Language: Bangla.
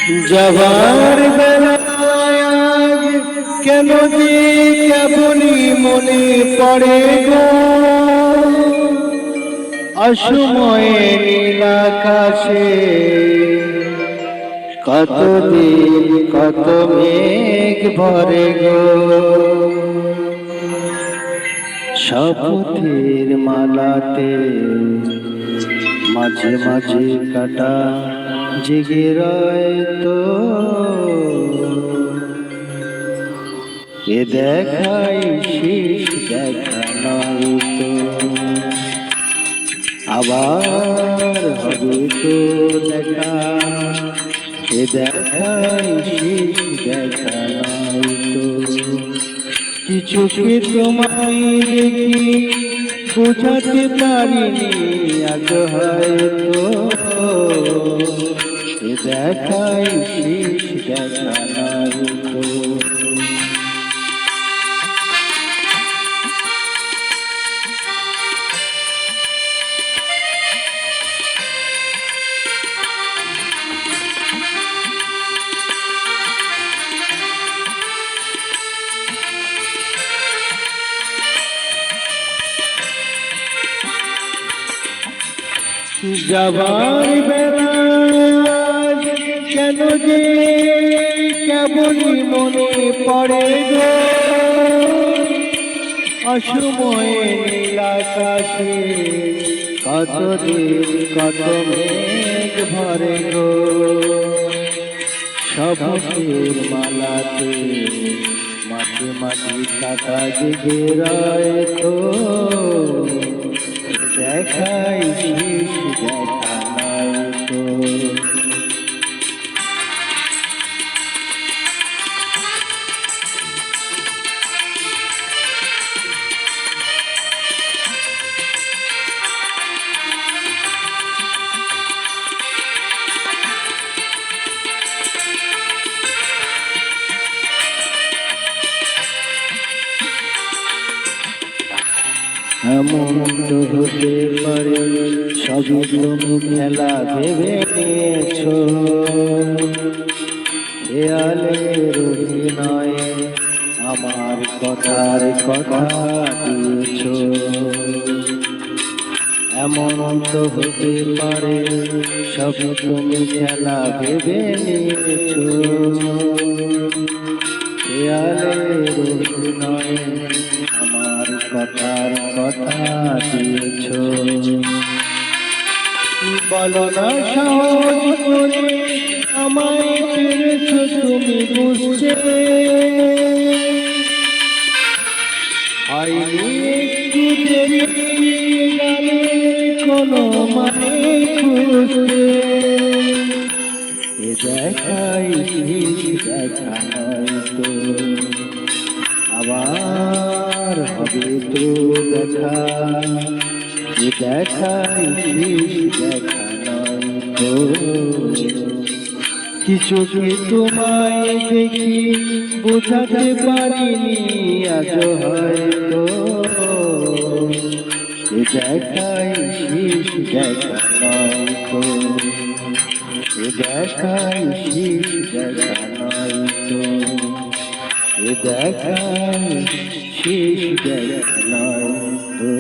যাবার বেলায় আজ কেন যে কেবলই মনে পড়ে গো, অসময়ে নীল আকাশে কতদিন কত মেঘ ভরে গো। শপথের মালাতে মাঝে মাঝে কাটা জেগে রয় তো, এ দেখাই শেষ দেখা নয় তো, আবার হবে তো দেখা, এ দেখাই শেষ দেখা নয় তো। কিছুকে তোমায় দেখি বোঝাতে পারিনি আজ হয়তো, এ দেখাই শেষ দেখা নয় তো। যাবার বেলায় কেন যে কেবলই মনে পড়ে গো, অসময়ে নীল আকাশে কতদিন কত মেঘ ভরে গো। শপথের মালাতে মাঝে মাঝে কাটা জেগে রয় তো, দেখাই শেষ দেখা নয় তো। এমন তো হতে পারে সবই তুমি খেলা ভেবে নিয়েছো, খেয়ালের অভিনয়ে আমার কথার কথা দিয়েছো। এমন তো হতে পারে সব তুমি খেলা ভেবে নিয়েছো, খেয়ালের অভিনয়ে আমার কথার কথা দিয়েছ। বলো না সহজ করে আমায় পেরেছ তুমি বুঝতে, হয়নি একটু দেরি গানের কোনো মানে খুঁজতে, এ দেখাই দেখা নয় তো, আবার হবে তো দেখা, এ দেখাই দেখা নয় তো। কিছুকে তোমায় দেখি বোঝাতে পারিনি আজ হয়তো, এ দেখাই শেষ দেখা নয় তো, এ দেখাই শেষ দেখা নয় তো, এ দেখাই শেষ দেখা নয় তো।